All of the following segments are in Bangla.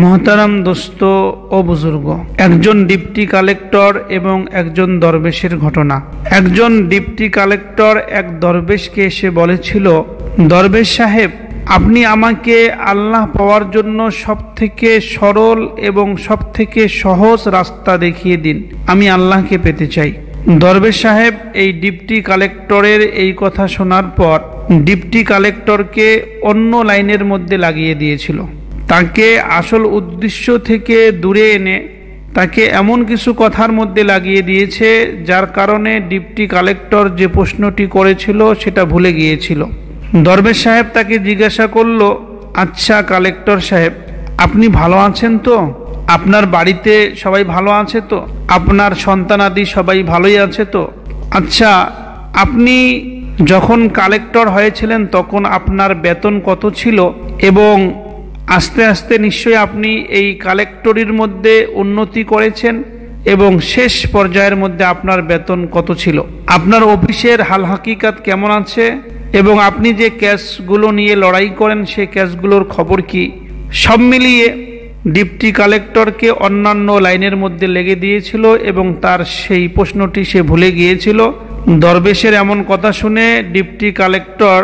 মহতারাম দোস্ত ও বুজুর্গ, একজন ডিপটি কালেক্টর এবং একজন দরবেশের ঘটনা। একজন ডিপটি কালেক্টর এক দরবেশকে এসে বলেছিল, দরবেশ সাহেব, আপনি আমাকে আল্লাহ পাওয়ার জন্য সবথেকে সরল এবং সবথেকে সহজ রাস্তা দেখিয়ে দিন, আমি আল্লাহকে পেতে চাই। দরবেশ সাহেব এই ডিপটি কালেক্টরের এই কথা শোনার পর ডিপটি কালেক্টরকে অন্য লাইনের মধ্যে লাগিয়ে দিয়েছিল। তাকে আসল উদ্দেশ্য থেকে দূরে এনে তাকে এমন কিছু কথার মধ্যে লাগিয়ে দিয়েছে যার কারণে ডিপটি কালেক্টর যে প্রশ্নটি করেছিল সেটা ভুলে গিয়েছিল। দরবেশ সাহেব তাকে জিজ্ঞাসা করলো, আচ্ছা কালেক্টর সাহেব, আপনি ভালো আছেন তো? আপনার বাড়িতে সবাই ভালো আছে তো? আপনার সন্তানাদি সবাই ভালোই আছে তো? আচ্ছা, আপনি যখন কালেক্টর হয়েছিলেন তখন আপনার বেতন কত ছিল এবং আস্তে আস্তে নিশ্চয়ই আপনি এই কালেক্টরির মধ্যে উন্নতি করেছেন এবং শেষ পর্যায়ের মধ্যে আপনার বেতন কত ছিল? আপনার অফিসের হাল হাকিকাত কেমন আছে এবং আপনি যে কেসগুলো নিয়ে লড়াই করেন সেই কেসগুলোর খবর কি? সব মিলিয়ে ডিপটি কালেক্টরকে অন্যান্য লাইনের মধ্যে লেগে দিয়েছিল এবং তার সেই প্রশ্নটি সে ভুলে গিয়েছিল। দরবেশের এমন কথা শুনে ডিপটি কালেক্টর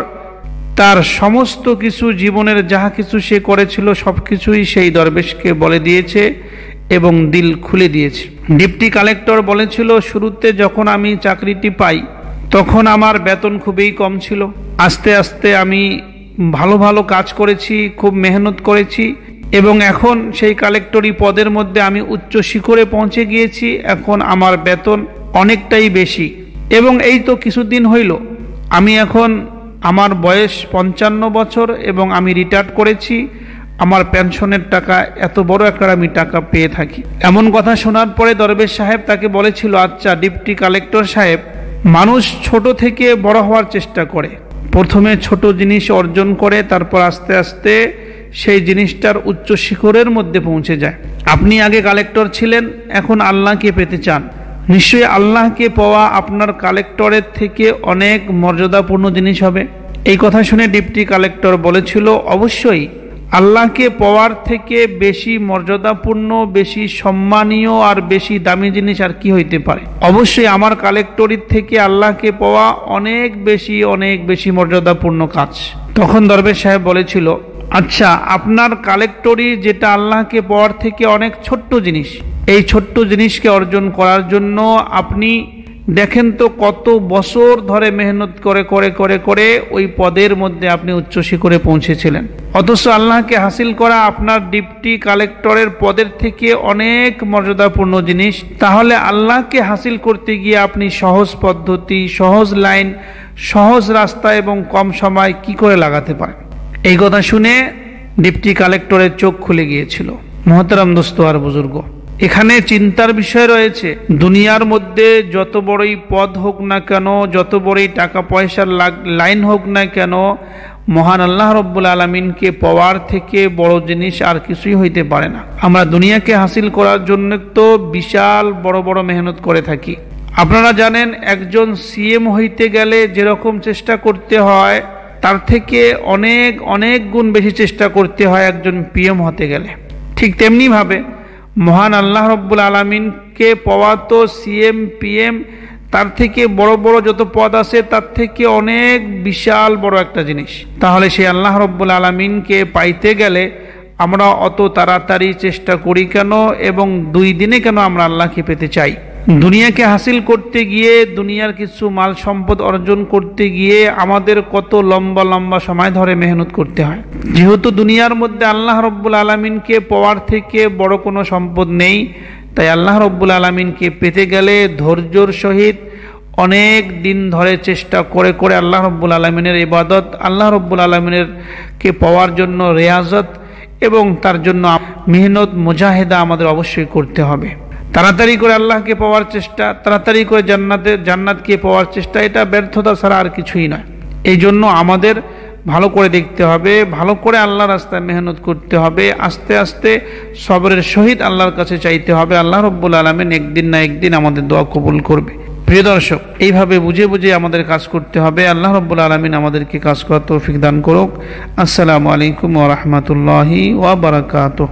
তার সমস্ত কিছু জীবনের যাহা কিছু সে করেছিল সব কিছুই সেই দরবেশকে বলে দিয়েছে এবং দিল খুলে দিয়েছে। ডিপটি কালেক্টর বলেছিল, শুরুতে যখন আমি চাকরিটি পাই তখন আমার বেতন খুবই কম ছিল। আস্তে আস্তে আমি ভালো ভালো কাজ করেছি, খুব মেহনত করেছি এবং এখন সেই কালেক্টরি পদের মধ্যে আমি উচ্চ শিখরে পৌঁছে গিয়েছি। এখন আমার বেতন অনেকটাই বেশি এবং এই তো কিছুদিন হইল, আমি এখন আমার বয়স 55 বছর এবং আমি রিটায়ার্ড করেছি। আমার পেনশনের টাকা এত বড় একটা আমি টাকা পেয়ে থাকি। এমন কথা শোনার পরে দরবেশ সাহেব তাকে বলেছিল, আচ্ছা ডিপটি কালেক্টর সাহেব, মানুষ ছোট থেকে বড় হওয়ার চেষ্টা করে, প্রথমে ছোট জিনিস অর্জন করে, তারপর আস্তে আস্তে সেই জিনিসটার উচ্চ শিখরের মধ্যে পৌঁছে যায়। আপনি আগে কালেক্টর ছিলেন, এখন আল্লাহকে পেতে চান, নিশ্চয়ই আল্লাহকে পাওয়া আপনার কালেক্টরের থেকে অনেক মর্যাদাপূর্ণ জিনিস হবে। এই কথা শুনে ডিপটি কালেক্টর বলেছিল, অবশ্যই আল্লাহকে পাওয়ার থেকে বেশি মর্যাদাপূর্ণ, বেশি সম্মানীয় আর বেশি দামি জিনিস আর কি হইতে পারে? অবশ্যই আমার কালেক্টরির থেকে আল্লাহকে পাওয়া অনেক বেশি মর্যাদাপূর্ণ কাজ। তখন দরবেশ সাহেব বলেছিল, আচ্ছা আপনার কালেক্টরি যেটা আল্লাহকে পাওয়ার থেকে অনেক ছোট্ট জিনিস, এই ছোট্ট জিনিসকে অর্জন করার জন্য আপনি দেখেন তো কত বছর ধরে মেহনত করে করে করে করে ওই পদের মধ্যে আপনি উচ্চ শিখরে পৌঁছেছিলেন, অথচ আল্লাহকে হাসিল করা আপনার ডিপটি কালেক্টরের পদের থেকে অনেক মর্যাদাপূর্ণ জিনিস। তাহলে আল্লাহকে হাসিল করতে গিয়ে আপনি সহজ পদ্ধতি, সহজ লাইন, সহজ রাস্তা এবং কম সময় কি করে লাগাতে পারেন? এই কথা শুনে ডিপটি কালেক্টরের চোখ খুলে গিয়েছিল। মহতারাম দোস্ত আর বুজুর্গ, এখানে চিন্তার বিষয় রয়েছে। দুনিয়ার মধ্যে যত বড়ই পদ হোক না কেন, যত বড়ই টাকা পয়সার লাইন হোক না কেন, মহান আল্লাহ রব্বুল আলমিনকে পাওয়ার থেকে বড় জিনিস আর কিছুই হইতে পারে না। আমরা দুনিয়াকে হাসিল করার জন্য তো বিশাল বড় বড় মেহনত করে থাকি। আপনারা জানেন, একজন সিএম হইতে গেলে যেরকম চেষ্টা করতে হয় তার থেকে অনেক অনেক গুণ বেশি চেষ্টা করতে হয় একজন পিএম হতে গেলে। ঠিক তেমনি ভাবে মহান আল্লাহ রব্বুল আলমিনকে পাওয়া তো সিএম, পিএম, তার থেকে বড় বড় যত পদ আছে তার থেকে অনেক বিশাল বড় একটা জিনিস। তাহলে সেই আল্লাহ রব্বুল আলমিনকে পাইতে গেলে আমরা অত তাড়াতাড়ি চেষ্টা করি কেন এবং 2 দিনে কেন আমরা আল্লাহকে পেতে চাই? দুনিয়াকে হাসিল করতে গিয়ে, দুনিয়ার কিছু মাল সম্পদ অর্জন করতে গিয়ে আমাদের কত লম্বা লম্বা সময় ধরে মেহনত করতে হয়। যেহেতু দুনিয়ার মধ্যে আল্লাহ রব্বুল আলমিনকে পাওয়ার থেকে বড় কোনো সম্পদ নেই, তাই আল্লাহ রব্বুল আলমিনকে পেতে গেলে ধৈর্যর সহিত অনেক দিন ধরে চেষ্টা করে করে আল্লাহ রব্বুল আলমিনের ইবাদত, আল্লাহ রব্বুল আলমিনের কে পাওয়ার জন্য রেয়াজত এবং তার জন্য মেহনত, মুজাহিদা আমাদের অবশ্যই করতে হবে। তাড়াতাড়ি করে আল্লাহকে পাওয়ার চেষ্টা, তাড়াতাড়ি করে জান্নাতকে পাওয়ার চেষ্টা, এটা ব্যর্থতা ছাড়া আর কিছুই নয়। এই জন্য আমাদের ভালো করে দেখতে হবে, ভালো করে আল্লাহর রাস্তায় মেহনত করতে হবে, আস্তে আস্তে সবরের সহিত আল্লাহর কাছে চাইতে হবে। আল্লাহ রব্বুল আলামিন একদিন না একদিন আমাদের দোয়া কবুল করবে। প্রিয় দর্শক, এইভাবে বুঝে বুঝে আমাদের কাজ করতে হবে। আল্লাহ রব্বুল আলামিন আমাদেরকে কাজ করার তৌফিক দান করুক। আসসালামু আলাইকুম ওয়া রাহমাতুল্লাহি ওয়া বারাকাতুহু।